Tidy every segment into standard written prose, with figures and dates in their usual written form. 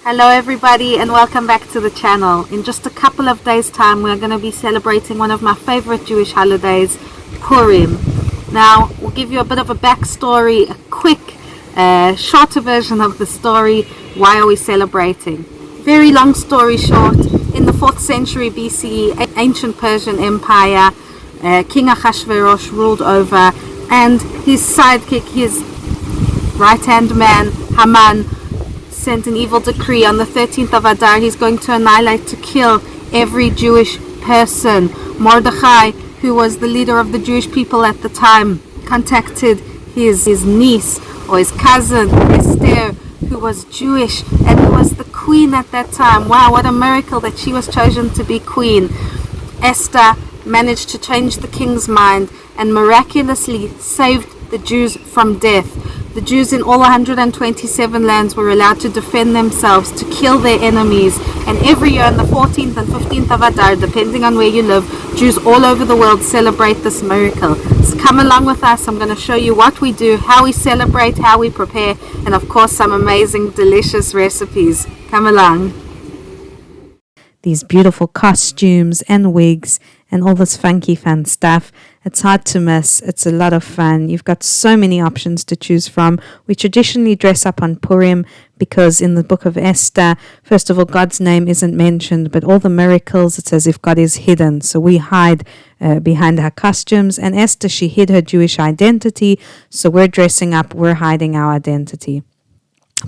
Hello everybody and welcome back to the channel. In just a couple of days time we're going to be celebrating one of my favorite Jewish holidays, Purim. Now we'll give you a bit of a backstory, a quick, shorter version of the story. Why are we celebrating? Very long story short, in the 4th century BCE, ancient Persian Empire, King Ahasuerus ruled over, and his sidekick, his right-hand man, Haman, sent an evil decree on the 13th of Adar. He's going to annihilate, to kill every Jewish person. Mordechai, who was the leader of the Jewish people at the time, contacted his niece or his cousin, Esther, who was Jewish and who was the queen at that time. Wow, what a miracle that she was chosen to be queen. Esther managed to change the king's mind and miraculously saved the Jews from death. The Jews in all 127 lands were allowed to defend themselves, to kill their enemies, and every year on the 14th and 15th of Adar, depending on where you live, Jews all over the world celebrate this miracle. So come along with us. I'm going to show you what we do, how we celebrate, how we prepare, and of course some amazing delicious recipes. Come along. These beautiful costumes and wigs and all this funky fun stuff. It's hard to miss. It's a lot of fun. You've got so many options to choose from. We traditionally dress up on Purim because in the book of Esther, first of all, God's name isn't mentioned, but all the miracles, it's as if God is hidden. So we hide behind her costumes. And Esther, she hid her Jewish identity. So we're dressing up, we're hiding our identity.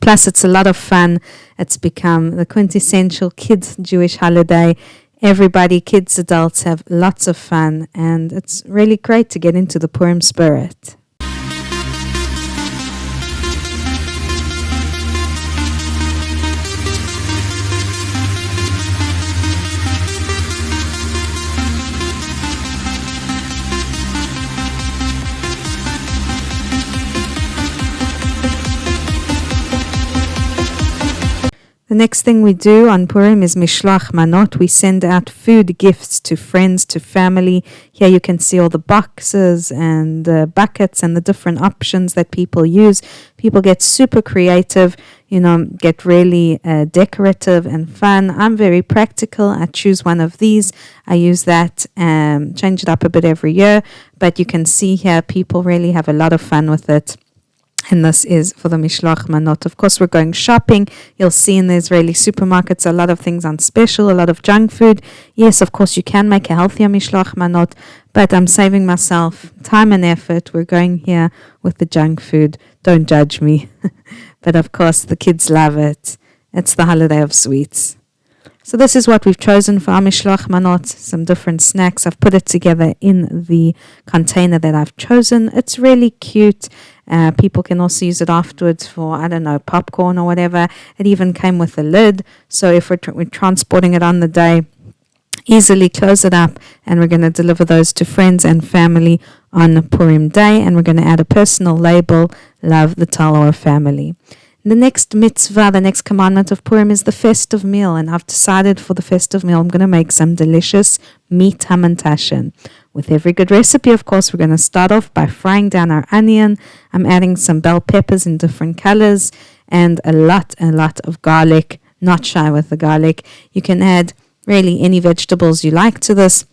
Plus, it's a lot of fun. It's become the quintessential kids' Jewish holiday. Everybody, kids, adults, have lots of fun, and it's really great to get into the Purim spirit. The next thing we do on Purim is Mishloach Manot. We send out food gifts to friends, to family. Here you can see all the boxes and the buckets and the different options that people use. People get super creative, get really decorative and fun. I'm very practical. I choose one of these. I use that and change it up a bit every year. But you can see here people really have a lot of fun with it. And this is for the Mishloach Manot. Of course, we're going shopping. You'll see in the Israeli supermarkets a lot of things on special, a lot of junk food. Yes, of course, you can make a healthier Mishloach Manot, but I'm saving myself time and effort. We're going here with the junk food. Don't judge me. But of course, the kids love it. It's the holiday of sweets. So this is what we've chosen for our Mishloach Manot, some different snacks. I've put it together in the container that I've chosen. It's really cute. People can also use it afterwards for, popcorn or whatever. It even came with a lid. So if we're transporting it on the day, easily close it up, and we're going to deliver those to friends and family on Purim Day. And we're going to add a personal label, Love the Tal-Ohr family. The next mitzvah, the next commandment of Purim is the festive meal. And I've decided for the festive meal, I'm going to make some delicious meat hamantaschen. With every good recipe, of course, we're going to start off by frying down our onion. I'm adding some bell peppers in different colors and a lot of garlic. Not shy with the garlic. You can add really any vegetables you like to this.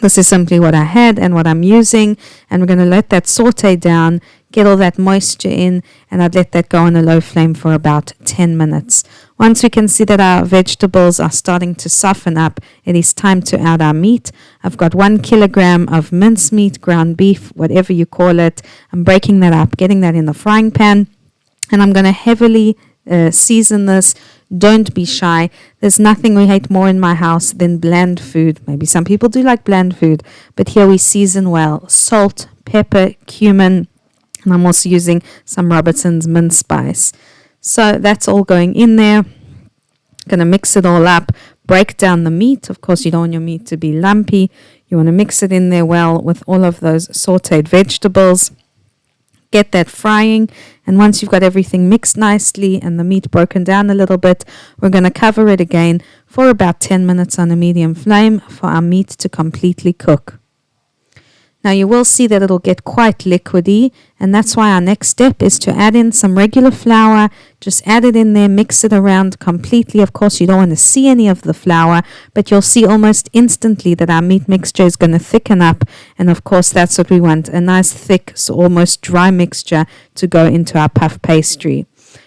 This is simply what I had and what I'm using. And we're going to let that saute down, get all that moisture in, and I'd let that go on a low flame for about 10 minutes. Once we can see that our vegetables are starting to soften up, it is time to add our meat. I've got 1 kilogram of mince meat, ground beef, whatever you call it. I'm breaking that up, getting that in the frying pan, and I'm going to heavily season this. Don't be shy. There's nothing we hate more in my house than bland food. Maybe some people do like bland food, but here we season well. Salt, pepper, cumin, and I'm also using some Robertson's mince spice. So that's all going in there. Going to mix it all up, break down the meat. Of course, you don't want your meat to be lumpy. You want to mix it in there well with all of those sauteed vegetables. Get that frying, and once you've got everything mixed nicely and the meat broken down a little bit, we're going to cover it again for about 10 minutes on a medium flame for our meat to completely cook. Now you will see that it'll get quite liquidy, and that's why our next step is to add in some regular flour. Just add it in there, mix it around completely. Of course, you don't want to see any of the flour, but you'll see almost instantly that our meat mixture is going to thicken up. And of course, that's what we want, a nice thick, so almost dry mixture to go into our puff pastry.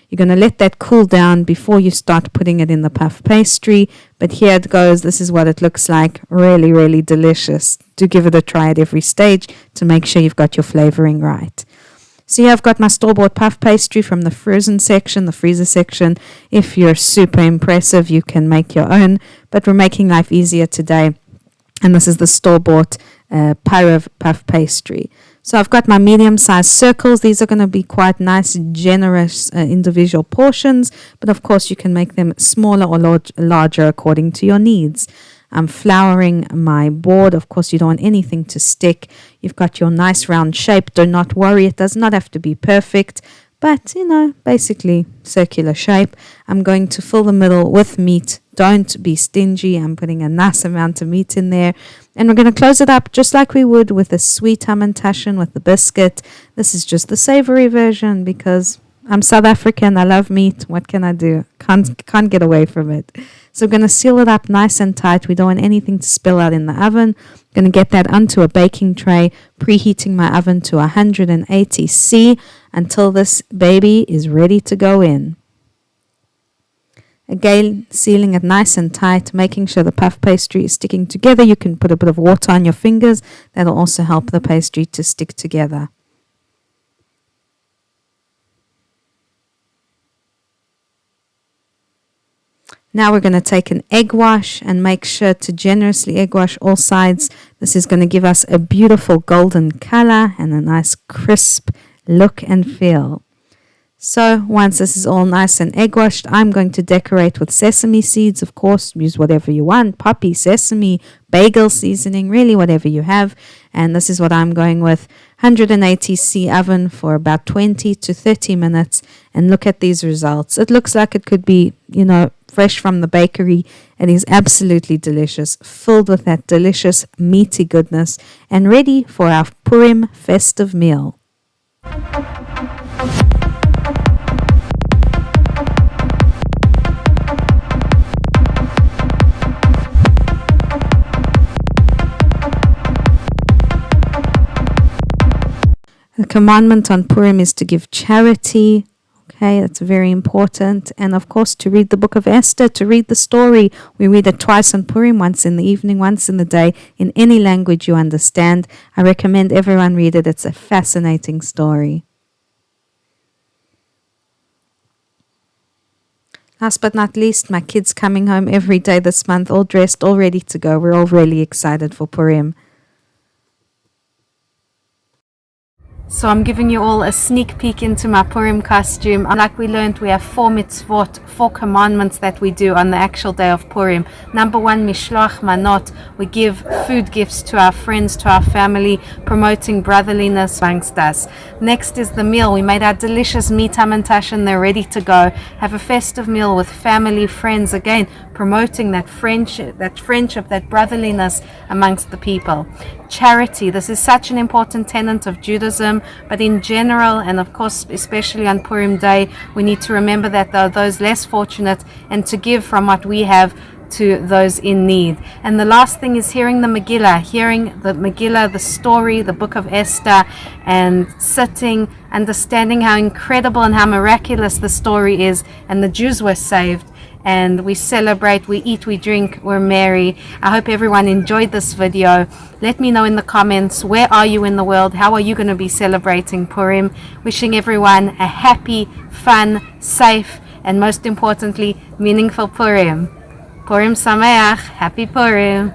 You're going to let that cool down before you start putting it in the puff pastry. But here it goes. This is what it looks like. Really, really delicious. Do give it a try at every stage to make sure you've got your flavoring right. So here I've got my store-bought puff pastry from the frozen section, the freezer section. If you're super impressive, you can make your own. But we're making life easier today. And this is the store-bought Purim puff pastry. So I've got my medium-sized circles. These are going to be quite nice, generous individual portions. But of course, you can make them smaller or larger according to your needs. I'm flouring my board. Of course, you don't want anything to stick. You've got your nice round shape. Do not worry. It does not have to be perfect. But, basically circular shape. I'm going to fill the middle with meat. Don't be stingy. I'm putting a nice amount of meat in there. And we're going to close it up just like we would with a sweet hamantaschen with the biscuit. This is just the savory version because I'm South African. I love meat. What can I do? Can't get away from it. So we're going to seal it up nice and tight. We don't want anything to spill out in the oven. I'm going to get that onto a baking tray, preheating my oven to 180 C until this baby is ready to go in. Again, sealing it nice and tight, making sure the puff pastry is sticking together. You can put a bit of water on your fingers. That'll also help the pastry to stick together. Now we're going to take an egg wash and make sure to generously egg wash all sides. This is going to give us a beautiful golden color and a nice crisp look and feel. So once this is all nice and egg washed, I'm going to decorate with sesame seeds. Of course, use whatever you want, poppy, sesame, bagel seasoning, really whatever you have. And this is what I'm going with. 180 C oven for about 20 to 30 minutes. And look at these results. It looks like it could be, fresh from the bakery. It is absolutely delicious, filled with that delicious meaty goodness and ready for our Purim festive meal. The commandment on Purim is to give charity. Okay, that's very important. And of course, to read the book of Esther, to read the story. We read it twice on Purim, once in the evening, once in the day, in any language you understand. I recommend everyone read it. It's a fascinating story. Last but not least, my kids coming home every day this month, all dressed, all ready to go. We're all really excited for Purim. So I'm giving you all a sneak peek into my Purim costume. Like we learned, we have 4 mitzvot, 4 commandments that we do on the actual day of Purim. Number 1, Mishloach Manot. We give food gifts to our friends, to our family, promoting brotherliness amongst us. Next is the meal. We made our delicious meat hamantaschen. They're ready to go. Have a festive meal with family, friends. Again, promoting that friendship, that brotherliness amongst the people. Charity. This is such an important tenet of Judaism, but in general, and of course especially on Purim Day, we need to remember that there are those less fortunate and to give from what we have to those in need. And the last thing is hearing the Megillah, the story, the book of Esther, and sitting, understanding how incredible and how miraculous the story is, and the Jews were saved. And we celebrate, we eat, we drink, we're merry. I hope everyone enjoyed this video. Let me know in the comments, where are you in the world? How are you going to be celebrating Purim? Wishing everyone a happy, fun, safe, and most importantly, meaningful Purim. Purim Sameach. Happy Purim.